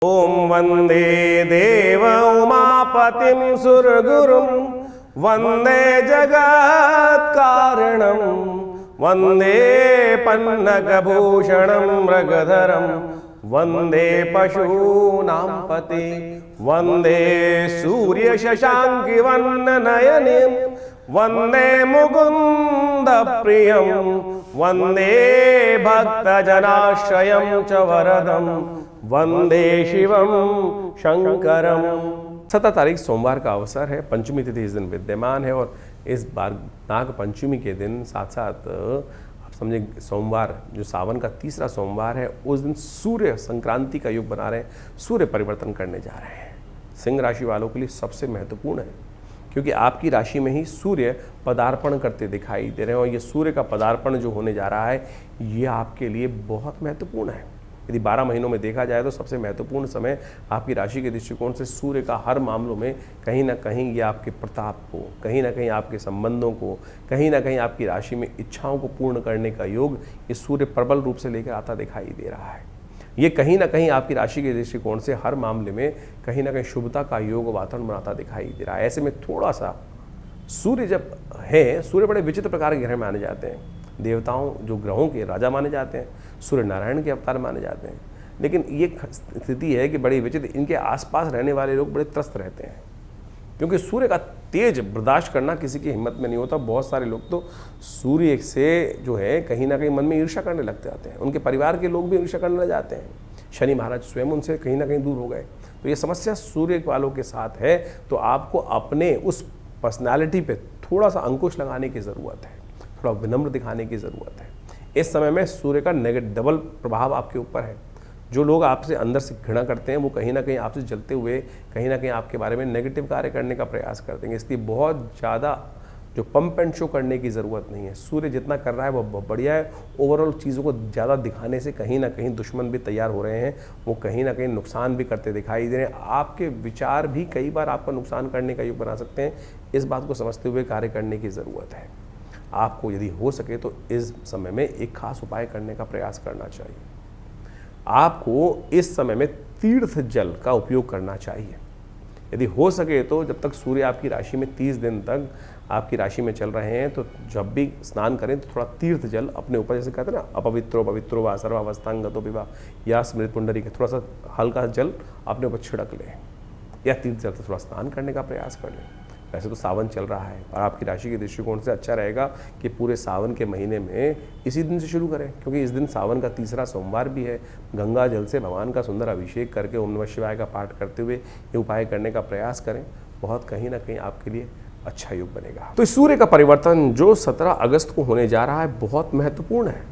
ओम वंदे देव उमापतिं सुरगुरुं वंदे जगत् कारणं वंदे पन्नगभूषणं मृगधरं वंदे पशूनां पते वंदे सूर्य शशांकि वन्ननयनिं वंदे मुकुंद प्रियं वंदे भक्तजनाश्रयं च वरदं वंदे शिवम शंकरम। 17 तारीख सोमवार का अवसर है, पंचमी तिथि इस दिन विद्यमान है और इस बार नाग पंचमी के दिन साथ साथ आप समझे सोमवार जो सावन का तीसरा सोमवार है उस दिन सूर्य संक्रांति का योग बना रहे हैं, सूर्य परिवर्तन करने जा रहे हैं। सिंह राशि वालों के लिए सबसे महत्वपूर्ण है क्योंकि आपकी राशि में ही सूर्य पदार्पण करते दिखाई दे रहे हैं और ये सूर्य का पदार्पण जो होने जा रहा है ये आपके लिए बहुत महत्वपूर्ण है। यदि 12 महीनों में देखा जाए तो सबसे महत्वपूर्ण समय आपकी राशि के दृष्टिकोण से सूर्य का हर मामलों में कहीं ना कहीं ये आपके प्रताप को, कहीं ना कहीं आपके संबंधों को, कहीं ना कहीं आपकी राशि में इच्छाओं को पूर्ण करने का योग ये सूर्य प्रबल रूप से लेकर आता दिखाई दे रहा है। ये कहीं ना कहीं आपकी राशि के दृष्टिकोण से हर मामले में कहीं ना कहीं शुभता का योग वातावरण बनाता दिखाई दे रहा है। ऐसे में थोड़ा सा सूर्य जब है, सूर्य बड़े विचित्र प्रकार के ग्रह माने जाते हैं, देवताओं जो ग्रहों के राजा माने जाते हैं, सूर्य नारायण के अवतार माने जाते हैं। लेकिन ये स्थिति है कि बड़ी विचित्र, इनके आसपास रहने वाले लोग बड़े त्रस्त रहते हैं क्योंकि सूर्य का तेज बर्दाश्त करना किसी की हिम्मत में नहीं होता। बहुत सारे लोग तो सूर्य से जो है कहीं ना कहीं मन में ईर्ष्या करने लगते जाते हैं, उनके परिवार के लोग भी ईर्ष्या करने लग जाते हैं। शनि महाराज स्वयं उनसे कहीं ना कहीं दूर हो गए। तो ये समस्या सूर्य वालों के साथ है, तो आपको अपने उस पर्सनैलिटी पे थोड़ा सा अंकुश लगाने की ज़रूरत है, थोड़ा विनम्र दिखाने की ज़रूरत है। इस समय में सूर्य का डबल प्रभाव आपके ऊपर है। जो लोग आपसे अंदर से घृणा करते हैं वो कहीं ना कहीं आपसे जलते हुए कहीं ना कहीं आपके बारे में नेगेटिव कार्य करने का प्रयास करते हैं। इसलिए बहुत ज़्यादा जो पंप एंड शो करने की ज़रूरत नहीं है। सूर्य जितना कर रहा है वो बहुत बढ़िया है। ओवरऑल चीज़ों को ज़्यादा दिखाने से कहीं ना कहीं दुश्मन भी तैयार हो रहे हैं, वो कहीं ना कहीं नुकसान भी करते दिखाई दे रहे हैं। आपके विचार भी कई बार आपका नुकसान करने का योग बना सकते हैं। इस बात को समझते हुए कार्य करने की ज़रूरत है। आपको यदि हो सके तो इस समय में एक खास उपाय करने का प्रयास करना चाहिए। आपको इस समय में तीर्थ जल का उपयोग करना चाहिए। यदि हो सके तो जब तक सूर्य आपकी राशि में 30 दिन तक आपकी राशि में चल रहे हैं तो जब भी स्नान करें तो थोड़ा तीर्थ जल अपने ऊपर, जैसे कहते हैं ना, अपवित्रो पवित्रो वा सर्वावस्थांगतो विवा या स्मृत पुंडरी के, थोड़ा सा हल्का जल अपने ऊपर छिड़क लें या तीर्थ जल से थोड़ा स्नान करने का प्रयास कर लें। वैसे तो सावन चल रहा है और आपकी राशि के दृष्टिकोण से अच्छा रहेगा कि पूरे सावन के महीने में इसी दिन से शुरू करें क्योंकि इस दिन सावन का तीसरा सोमवार भी है। गंगा जल से भगवान का सुंदर अभिषेक करके ओम नमः शिवाय का पाठ करते हुए ये उपाय करने का प्रयास करें। बहुत कहीं ना कहीं आपके लिए अच्छा योग बनेगा। तो सूर्य का परिवर्तन जो 17 अगस्त को होने जा रहा है बहुत महत्वपूर्ण है।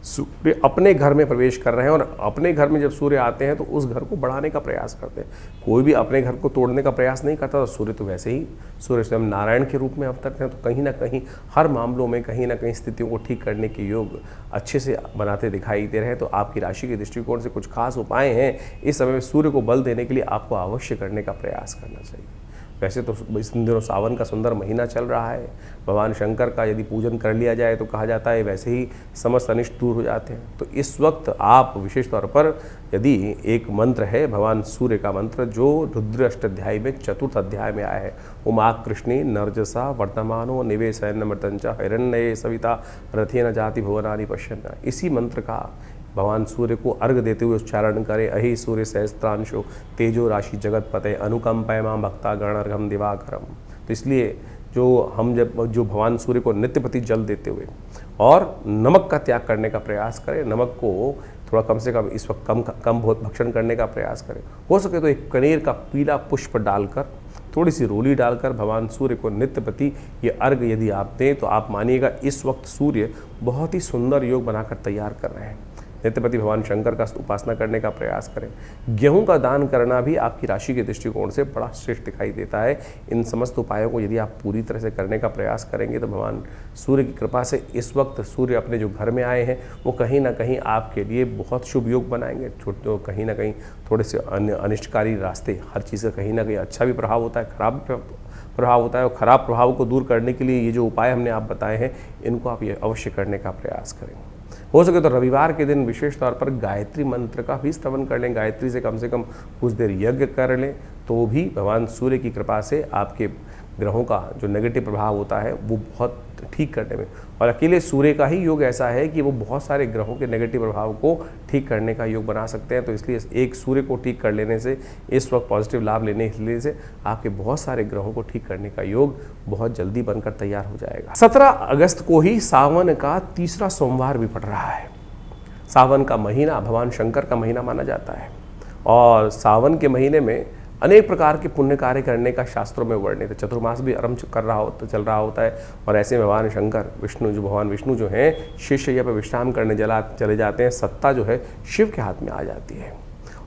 सूर्य अपने घर में प्रवेश कर रहे हैं और अपने घर में जब सूर्य आते हैं तो उस घर को बढ़ाने का प्रयास करते हैं। कोई भी अपने घर को तोड़ने का प्रयास नहीं करता। तो सूर्य तो वैसे ही, सूर्य स्वयं नारायण के रूप में अवतरते हैं, तो कहीं ना कहीं हर मामलों में कहीं ना कहीं स्थितियों को ठीक करने के योग अच्छे से बनाते दिखाई दे रहे हैं। तो आपकी राशि के दृष्टिकोण से कुछ खास उपाय हैं इस समय में सूर्य को बल देने के लिए आपको अवश्य करने का प्रयास करना चाहिए। वैसे तो इस दिनों सावन का सुंदर महीना चल रहा है। भगवान शंकर का यदि पूजन कर लिया जाए तो कहा जाता है वैसे ही समस्त अनिष्ट दूर हो जाते हैं। तो इस वक्त आप विशेष तौर पर यदि एक मंत्र है भगवान सूर्य का मंत्र जो रुद्र अष्टाध्यायी में 4th अध्याय में आया है, उमा कृष्णी नर्जसा वर्तमानो निवेशयन मृतंच हिरण्ये सविता रथेन जाति भुवनानि पश्यन्, इसी मंत्र का भगवान सूर्य को अर्घ देते हुए उच्चारण करें। अहि सूर्य सहस्त्रांशो तेजो राशि जगतपते अनुकंपय मां भक्ता गणर्घम दिवाकरम। तो इसलिए जो भगवान सूर्य को नित्यपति जल देते हुए और नमक का त्याग करने का प्रयास करें। नमक को थोड़ा कम से कम इस वक्त कम बहुत भक्षण करने का प्रयास करें। हो सके तो एक कनेर का पीला पुष्प डालकर, थोड़ी सी रोली डालकर भगवान सूर्य को नित्यपति ये अर्घ यदि आप दें तो आप मानिएगा इस वक्त सूर्य बहुत ही सुंदर योग बनाकर तैयार कर रहे हैं। नित्यपति भगवान शंकर का उपासना करने का प्रयास करें। गेहूं का दान करना भी आपकी राशि के दृष्टिकोण से बड़ा श्रेष्ठ दिखाई देता है। इन समस्त उपायों को यदि आप पूरी तरह से करने का प्रयास करेंगे तो भगवान सूर्य की कृपा से इस वक्त सूर्य अपने जो घर में आए हैं वो कहीं ना कहीं आपके लिए बहुत शुभ योग बनाएंगे। छोटे कहीं ना कहीं थोड़े से अनिष्टकारी रास्ते, हर चीज़ का कहीं ना कहीं अच्छा भी प्रभाव होता है, खराब प्रभाव होता है। और ख़राब प्रभाव को दूर करने के लिए ये जो उपाय हमने आप बताए हैं इनको आप ये अवश्य करने का प्रयास करें। हो सके तो रविवार के दिन विशेष तौर पर गायत्री मंत्र का भी स्तवन कर लें, गायत्री से कम कुछ देर यज्ञ कर लें, तो भी भगवान सूर्य की कृपा से आपके ग्रहों का जो नेगेटिव प्रभाव होता है वो बहुत ठीक करने में, और अकेले सूर्य का ही योग ऐसा है कि वो बहुत सारे ग्रहों के नेगेटिव प्रभाव को ठीक करने का योग बना सकते हैं। तो इसलिए एक सूर्य को ठीक कर लेने से, इस वक्त पॉजिटिव लाभ लेने के लिए से आपके बहुत सारे ग्रहों को ठीक करने का योग बहुत जल्दी बनकर तैयार हो जाएगा। 17 अगस्त को ही सावन का तीसरा सोमवार भी पड़ रहा है। सावन का महीना भगवान शंकर का महीना माना जाता है, और सावन के महीने में अनेक प्रकार के पुण्य कार्य करने का शास्त्रों में वर्णित है। चतुर्मास भी आरंभ चल रहा होता है, और ऐसे में भगवान शंकर भगवान विष्णु जो हैं शीर्षशैया पर विश्राम करने चले जाते हैं। सत्ता जो है शिव के हाथ में आ जाती है,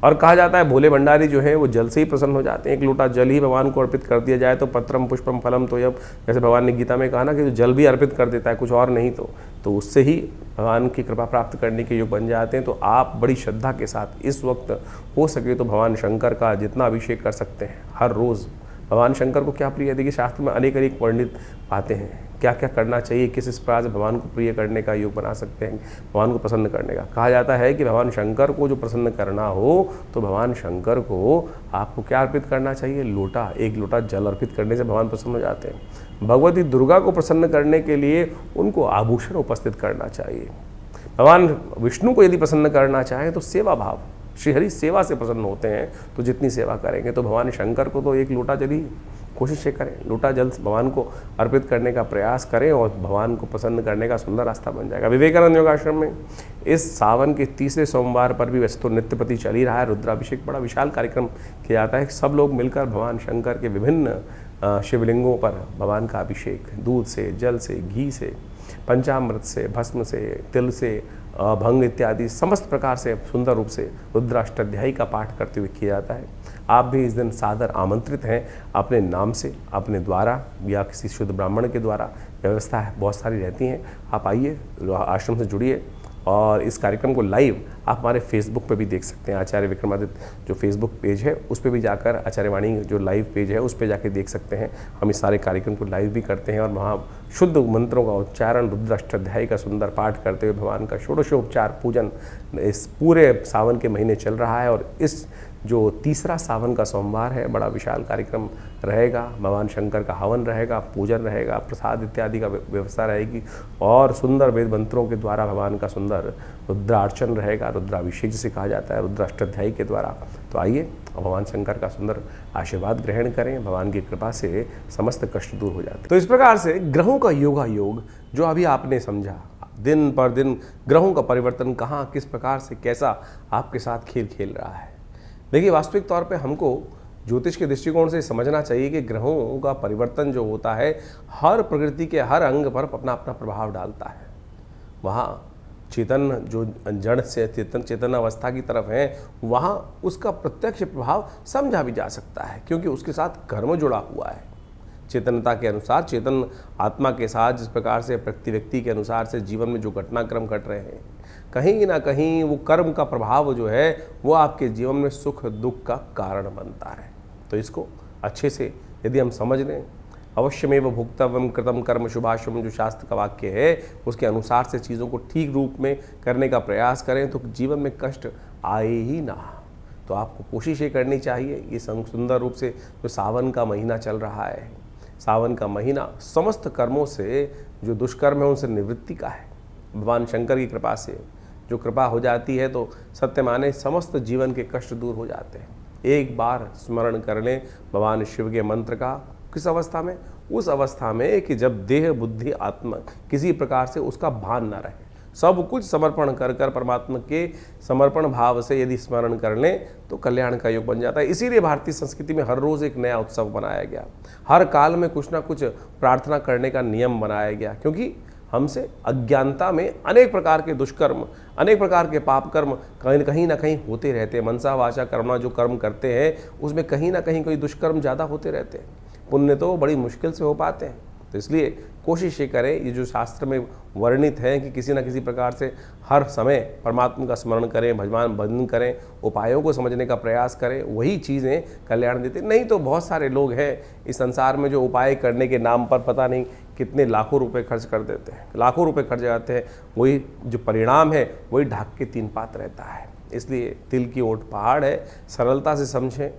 और कहा जाता है भोले भंडारी जो है वो जल से ही प्रसन्न हो जाते हैं। एक लोटा जल ही भगवान को अर्पित कर दिया जाए तो पत्रम पुष्पम फलम तोयम, जैसे भगवान ने गीता में कहा ना कि जो जल भी अर्पित कर देता है, कुछ और नहीं तो उससे ही भगवान की कृपा प्राप्त करने के योग बन जाते हैं। तो आप बड़ी श्रद्धा के साथ इस वक्त हो सके तो भगवान शंकर का जितना अभिषेक कर सकते हैं हर रोज़। भगवान शंकर को क्या प्रिय है, देखिए शास्त्र में अनेक वर्णित पाते हैं क्या क्या करना चाहिए, किस प्रकार से भगवान को प्रिय करने का योग बना सकते हैं, भगवान को प्रसन्न करने का। कहा जाता है कि भगवान शंकर को जो प्रसन्न करना हो तो भगवान शंकर को आपको क्या अर्पित करना चाहिए, एक लोटा जल अर्पित करने से भगवान प्रसन्न हो जाते हैं। भगवती दुर्गा को प्रसन्न करने के लिए उनको आभूषण उपस्थित करना चाहिए। भगवान विष्णु को यदि प्रसन्न करना चाहें तो सेवा भाव, श्रीहरि सेवा से प्रसन्न होते हैं, तो जितनी सेवा करेंगे तो भगवान शंकर को तो एक लोटा जल ही कोशिश ये करें, लोटा जल भगवान को अर्पित करने का प्रयास करें, और भगवान को प्रसन्न करने का सुंदर रास्ता बन जाएगा। विवेकानंद योगाश्रम में इस सावन के तीसरे सोमवार पर भी वैसे तो नित्यपति चल ही रहा है, रुद्राभिषेक बड़ा विशाल कार्यक्रम किया जाता है। सब लोग मिलकर भगवान शंकर के विभिन्न शिवलिंगों पर भगवान का अभिषेक दूध से, जल से, घी से, पंचामृत से, भस्म से, तिल से, भंग इत्यादि समस्त प्रकार से सुंदर रूप से रुद्राष्टाध्यायी का पाठ करते हुए किया जाता है। आप भी इस दिन सादर आमंत्रित हैं, अपने नाम से, अपने द्वारा या किसी शुद्ध ब्राह्मण के द्वारा, व्यवस्था है बहुत सारी रहती हैं। आप आइए, आश्रम से जुड़िए, और इस कार्यक्रम को लाइव आप हमारे फेसबुक पे भी देख सकते हैं। आचार्य विक्रमादित्य जो फेसबुक पेज है उस पे भी जाकर, आचार्यवाणी जो लाइव पेज है उस पे जाके देख सकते हैं। हम इस सारे कार्यक्रम को लाइव भी करते हैं, और वहाँ शुद्ध मंत्रों का उच्चारण, रुद्राष्टाध्यायी का सुंदर पाठ करते हुए भगवान का षोडशोपचार पूजन इस पूरे सावन के महीने चल रहा है। और इस जो तीसरा सावन का सोमवार है बड़ा विशाल कार्यक्रम रहेगा। भगवान शंकर का हवन रहेगा, पूजन रहेगा, प्रसाद इत्यादि का व्यवस्था रहेगी, और सुंदर वेद मंत्रों के द्वारा भगवान का सुंदर रुद्रार्चन रहेगा, रुद्राभिषेक जिसे कहा जाता है रुद्राष्टाध्यायी के द्वारा। तो आइए भगवान शंकर का सुंदर आशीर्वाद ग्रहण करें, भगवान की कृपा से समस्त कष्ट दूर हो जाते हैं। तो इस प्रकार से ग्रहों का योग जो अभी आपने समझा, दिन पर दिन ग्रहों का परिवर्तन कहाँ, किस प्रकार से, कैसा आपके साथ खेल खेल रहा है। देखिए, वास्तविक तौर पे हमको ज्योतिष के दृष्टिकोण से समझना चाहिए कि ग्रहों का परिवर्तन जो होता है हर प्रकृति के हर अंग पर अपना अपना प्रभाव डालता है। वहाँ चेतन जो जड़ से चेतन अवस्था की तरफ है, वहाँ उसका प्रत्यक्ष प्रभाव समझा भी जा सकता है, क्योंकि उसके साथ कर्म जुड़ा हुआ है। चेतनता के अनुसार, चेतन आत्मा के साथ जिस प्रकार से प्रति व्यक्ति के अनुसार से जीवन में जो घटनाक्रम घट रहे हैं, कहीं ना कहीं वो कर्म का प्रभाव जो है वो आपके जीवन में सुख दुख का कारण बनता है। तो इसको अच्छे से यदि हम समझ लें, अवश्यमेव भुक्तव्यम कृतम कर्म शुभाशुभम जो शास्त्र का वाक्य है, उसके अनुसार से चीज़ों को ठीक रूप में करने का प्रयास करें तो जीवन में कष्ट आए ही ना। तो आपको कोशिश ये करनी चाहिए, ये सुंदर रूप से जो सावन का महीना चल रहा है, सावन का महीना समस्त कर्मों से जो दुष्कर्म है उनसे निवृत्ति का है। भगवान शंकर की कृपा से जो कृपा हो जाती है तो सत्य माने समस्त जीवन के कष्ट दूर हो जाते हैं। एक बार स्मरण कर लें भगवान शिव के मंत्र का, किस अवस्था में, उस अवस्था में कि जब देह बुद्धि आत्मा किसी प्रकार से उसका भान न रहे, सब कुछ समर्पण कर कर परमात्मा के समर्पण भाव से यदि स्मरण कर लें तो कल्याण का योग बन जाता है। इसीलिए भारतीय संस्कृति में हर रोज़ एक नया उत्सव बनाया गया, हर काल में कुछ ना कुछ प्रार्थना करने का नियम बनाया गया, क्योंकि हमसे अज्ञानता में अनेक प्रकार के दुष्कर्म, अनेक प्रकार के पाप कर्म कहीं ना कहीं होते रहते हैं। मनसा वाचा कर्मणा जो कर्म करते हैं उसमें कहीं ना कहीं कोई दुष्कर्म ज़्यादा होते रहते हैं, पुण्य तो बड़ी मुश्किल से हो पाते हैं। तो इसलिए कोशिश ये करें, ये जो शास्त्र में वर्णित है कि किसी न किसी प्रकार से हर समय परमात्मा का स्मरण करें, भजन करें, उपायों को समझने का प्रयास करें, वही चीज़ें कल्याण देते। नहीं तो बहुत सारे लोग हैं इस संसार में जो उपाय करने के नाम पर पता नहीं कितने लाखों रुपए खर्च कर देते हैं, लाखों रुपए खर्च जाते हैं, वही जो परिणाम है वही ढाक के तीन पात रहता है। इसलिए तिल की ओट पहाड़ है, सरलता से समझें,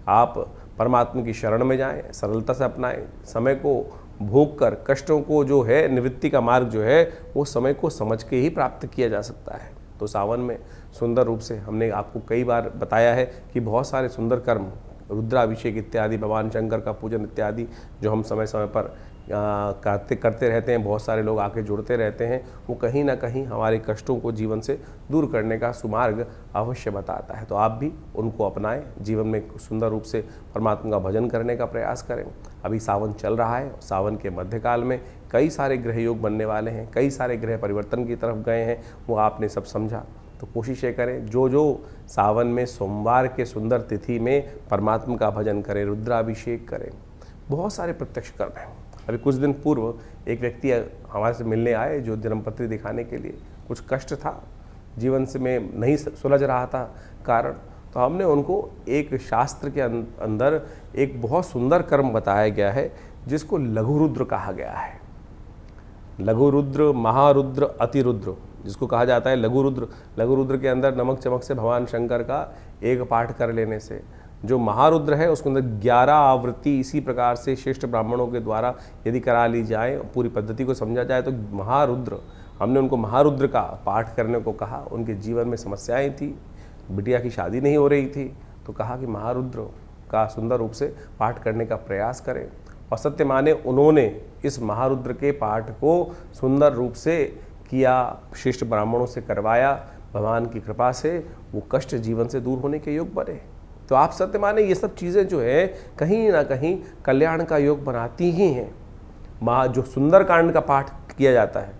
आप परमात्मा की शरण में जाएं, सरलता से अपनाएं, समय को भोग कर कष्टों को जो है निवृत्ति का मार्ग जो है वो समय को समझ के ही प्राप्त किया जा सकता है। तो सावन में सुंदर रूप से हमने आपको कई बार बताया है कि बहुत सारे सुंदर कर्म, रुद्राभिषेक इत्यादि, भगवान शंकर का पूजन इत्यादि जो हम समय समय पर करते रहते हैं, बहुत सारे लोग आके जुड़ते रहते हैं, वो कहीं ना कहीं हमारे कष्टों को जीवन से दूर करने का सुमार्ग अवश्य बताता है। तो आप भी उनको अपनाएं, जीवन में सुंदर रूप से परमात्मा का भजन करने का प्रयास करें। अभी सावन चल रहा है, सावन के मध्यकाल में कई सारे ग्रह योग बनने वाले हैं, कई सारे ग्रह परिवर्तन की तरफ गए हैं, वो आपने सब समझा। तो कोशिश ये करें, जो जो सावन में सोमवार के सुंदर तिथि में परमात्मा का भजन करें, रुद्राभिषेक करें, बहुत सारे प्रत्यक्ष कर्म हैं। अभी कुछ दिन पूर्व एक व्यक्ति हमारे से मिलने आए जो जन्मपत्री दिखाने के लिए, कुछ कष्ट था जीवन से, में नहीं सुलझ रहा था कारण, तो हमने उनको एक शास्त्र के अंदर एक बहुत सुंदर कर्म बताया गया है जिसको लघु रुद्र कहा गया है। लघु रुद्र, महारुद्र, अतिरुद्र जिसको कहा जाता है लघु रुद्र। लघु रुद्र के अंदर नमक चमक से भगवान शंकर का एक पाठ कर लेने से, जो महारुद्र है उसके अंदर 11 आवृत्ति इसी प्रकार से श्रेष्ठ ब्राह्मणों के द्वारा यदि करा ली जाए, पूरी पद्धति को समझा जाए, तो महारुद्र, हमने उनको महारुद्र का पाठ करने को कहा। उनके जीवन में समस्याएं थी, बिटिया की शादी नहीं हो रही थी, तो कहा कि महारुद्र का सुंदर रूप से पाठ करने का प्रयास करें। और सत्य माने उन्होंने इस महारुद्र के पाठ को सुंदर रूप से किया, श्रेष्ठ ब्राह्मणों से करवाया, भगवान की कृपा से वो कष्ट जीवन से दूर होने के योग बने। तो आप सत्य माने ये सब चीज़ें जो है कहीं ना कहीं कल्याण का योग बनाती ही हैं। जो सुंदर कांड का पाठ किया जाता है,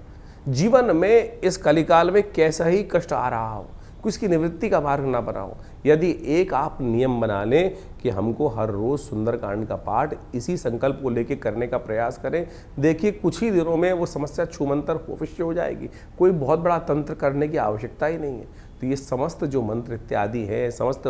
जीवन में इस कलिकाल में कैसा ही कष्ट आ रहा हो, उसकी निवृत्ति का मार्ग ना बनाओ, यदि एक आप नियम बना लें कि हमको हर रोज़ सुंदरकांड का पाठ इसी संकल्प को लेके करने का प्रयास करें, देखिए कुछ ही दिनों में वो समस्या छूमंतर अवश्य हो जाएगी। कोई बहुत बड़ा तंत्र करने की आवश्यकता ही नहीं है। तो ये समस्त जो मंत्र इत्यादि है, समस्त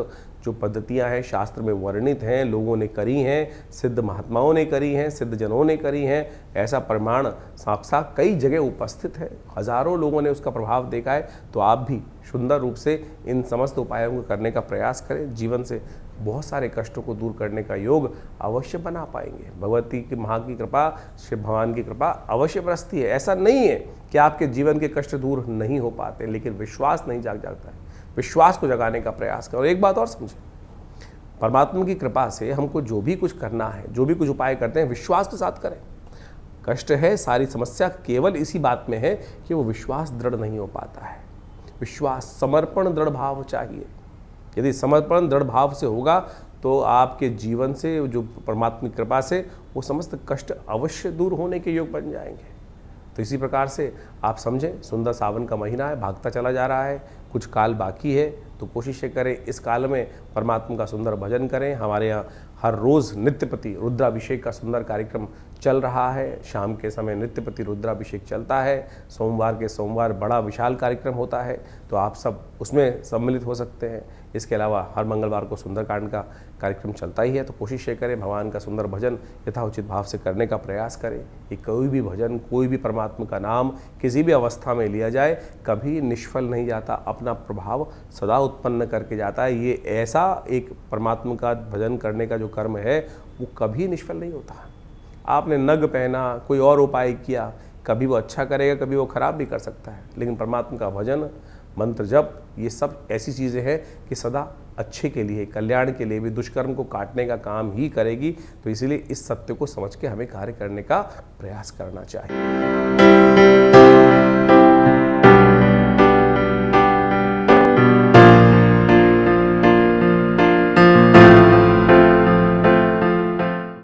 जो पद्धतियां हैं शास्त्र में वर्णित हैं, लोगों ने करी हैं, सिद्ध महात्माओं ने करी हैं, सिद्ध जनों ने करी हैं, ऐसा प्रमाण साक्षात कई जगह उपस्थित है, हजारों लोगों ने उसका प्रभाव देखा है। तो आप भी सुंदर रूप से इन समस्त उपायों को करने का प्रयास करें, जीवन से बहुत सारे कष्टों को दूर करने का योग अवश्य बना पाएंगे। भगवती की माँ की कृपा, श्री भगवान की कृपा अवश्य बरसती है। ऐसा नहीं है कि आपके जीवन के कष्ट दूर नहीं हो पाते, लेकिन विश्वास नहीं जागता है। विश्वास को जगाने का प्रयास करें। और एक बात और समझें, परमात्मा की कृपा से हमको जो भी कुछ करना है, जो भी कुछ उपाय करते हैं, विश्वास के साथ करें। कष्ट है, सारी समस्या केवल इसी बात में है कि वो विश्वास दृढ़ नहीं हो पाता है। विश्वास, समर्पण, दृढ़ भाव चाहिए। यदि समर्पण दृढ़ भाव से होगा तो आपके जीवन से, जो परमात्मा की कृपा से, वो समस्त कष्ट अवश्य दूर होने के योग बन जाएंगे। तो इसी प्रकार से आप समझें, सुंदर सावन का महीना है, भागता चला जा रहा है, कुछ काल बाकी है, तो कोशिश करें इस काल में परमात्मा का सुंदर भजन करें। हमारे यहाँ हर रोज़ नित्यपति रुद्राभिषेक का सुंदर कार्यक्रम चल रहा है। शाम के समय नित्यपति रुद्राभिषेक चलता है। सोमवार के सोमवार बड़ा विशाल कार्यक्रम होता है, तो आप सब उसमें सम्मिलित हो सकते हैं। इसके अलावा हर मंगलवार को सुंदरकांड का कार्यक्रम चलता ही है। तो कोशिश ये करें भगवान का सुंदर भजन यथाउचित भाव से करने का प्रयास करें। कि कोई भी भजन, कोई भी परमात्मा का नाम किसी भी अवस्था में लिया जाए, कभी निष्फल नहीं जाता, अपना प्रभाव सदा उत्पन्न करके जाता है। ये ऐसा एक परमात्मा का भजन करने का जो कर्म है, वो कभी निष्फल नहीं होता। आपने नग पहना, कोई और उपाय किया, कभी वो अच्छा करेगा, कभी वो खराब भी कर सकता है, लेकिन परमात्मा का भजन, मंत्र जप, ये सब ऐसी चीज़ें हैं कि सदा अच्छे के लिए, कल्याण के लिए भी, दुष्कर्म को काटने का काम ही करेगी। तो इसीलिए इस सत्य को समझ के हमें कार्य करने का प्रयास करना चाहिए।